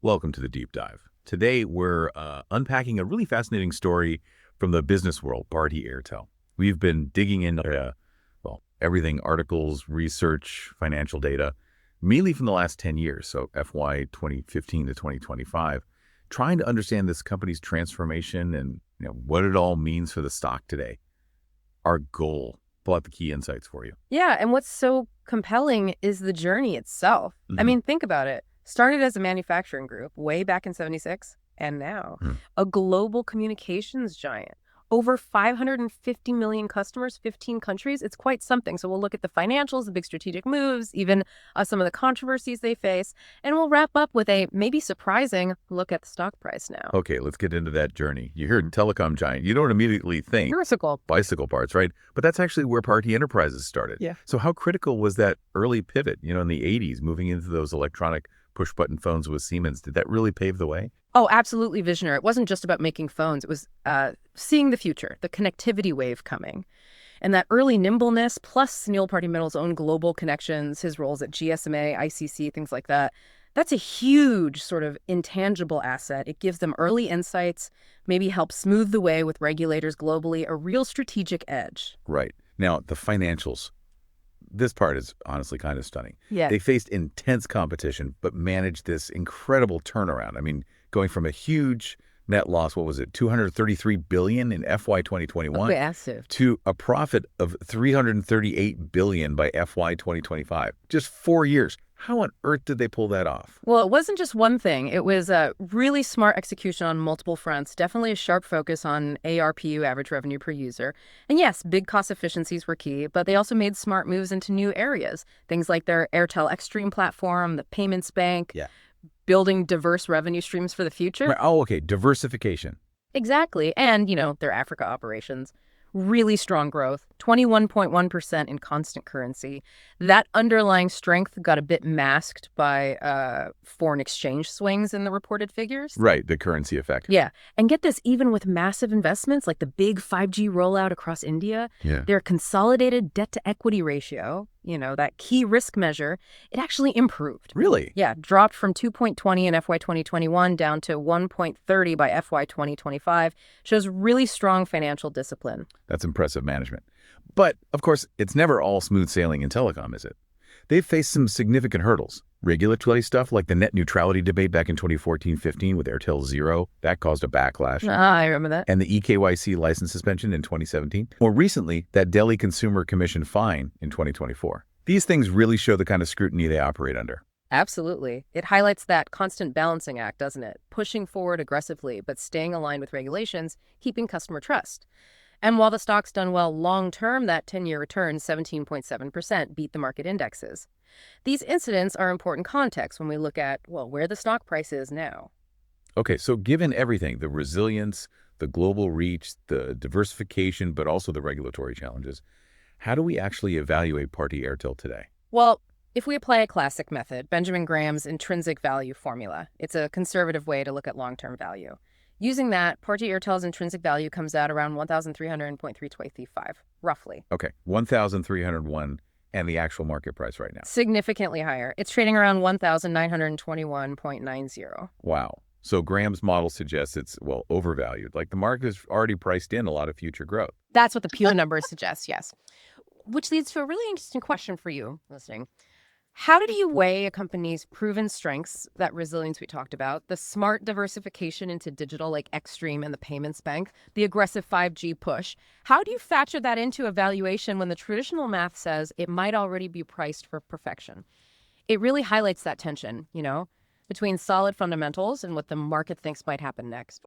Welcome to the Deep Dive. Today, we're unpacking a really fascinating story from the business world, Bharti Airtel. We've been digging into, everything, articles, research, financial data, mainly from the last 10 years, so FY 2015 to 2025, trying to understand this company's transformation and what it all means for the stock today. Our goal, pull out the key insights for you. Yeah, and what's so compelling is the journey itself. I mean, think about it. Started as a manufacturing group way back in '76, and now a global communications giant. Over 550 million customers, 15 countries. It's quite something. So we'll look at the financials, the big strategic moves, even some of the controversies they face, and we'll wrap up with a maybe surprising look at the stock price now. Okay, let's get into that journey. You hear telecom giant, you don't immediately think bicycle parts, right? But that's actually where Bharti Enterprises started. Yeah. So how critical was that early pivot, in the 80s, moving into those electronic push-button phones with Siemens? Did that really pave the way? Oh, absolutely visionary. It wasn't just about making phones. It was seeing the future, the connectivity wave coming. And that early nimbleness, plus Neil Bharti Mittal's own global connections, his roles at GSMA, ICC, things like that, that's a huge sort of intangible asset. It gives them early insights, maybe helps smooth the way with regulators globally, a real strategic edge. Right. Now, the financials. This part is honestly kind of stunning. Yeah. They faced intense competition, but managed this incredible turnaround. I mean, going from a huge net loss, what was it, $233 billion in FY 2021, Massive. to a profit of $338 billion by FY 2025. Just 4 years. How on earth did they pull that off? Well, it wasn't just one thing. It was a really smart execution on multiple fronts, definitely a sharp focus on ARPU, average revenue per user. And yes, big cost efficiencies were key, but they also made smart moves into new areas. Things like their Airtel Xstream platform, the payments bank, building diverse revenue streams for the future. Right. Oh, okay. Diversification. Exactly. And, their Africa operations. Really strong growth, 21.1% in constant currency. That underlying strength got a bit masked by foreign exchange swings in the reported figures. Right, the currency effect. Yeah. And get this, even with massive investments like the big 5G rollout across India, their consolidated debt-to-equity ratio, that key risk measure, it actually improved. Really? Yeah, dropped from 2.20 in FY 2021 down to 1.30 by FY 2025. Shows really strong financial discipline. That's impressive management. But, of course, it's never all smooth sailing in telecom, is it? They've faced some significant hurdles. Regulatory stuff like the net neutrality debate back in 2014-15 with Airtel Zero, that caused a backlash. I remember that. And the EKYC license suspension in 2017. More recently, that Delhi Consumer Commission fine in 2024. These things really show the kind of scrutiny they operate under. Absolutely. It highlights that constant balancing act, doesn't it? Pushing forward aggressively, but staying aligned with regulations, keeping customer trust. And while the stock's done well long-term, that 10-year return, 17.7%, beat the market indexes. These incidents are important context when we look at, where the stock price is now. Okay, so given everything, the resilience, the global reach, the diversification, but also the regulatory challenges, how do we actually evaluate Bharti Airtel today? Well, if we apply a classic method, Benjamin Graham's intrinsic value formula, it's a conservative way to look at long-term value. Using that, Bharti Airtel's intrinsic value comes out around 1,300.325, roughly. Okay, 1,301 and the actual market price right now. Significantly higher. It's trading around 1,921.90. Wow. So Graham's model suggests it's, overvalued. Like the market has already priced in a lot of future growth. That's what the Peel numbers suggest, yes. Which leads to a really interesting question for you listening. How do you weigh a company's proven strengths, that resilience we talked about, the smart diversification into digital like Xstream and the payments bank, the aggressive 5G push? How do you factor that into a valuation when the traditional math says it might already be priced for perfection? It really highlights that tension, between solid fundamentals and what the market thinks might happen next.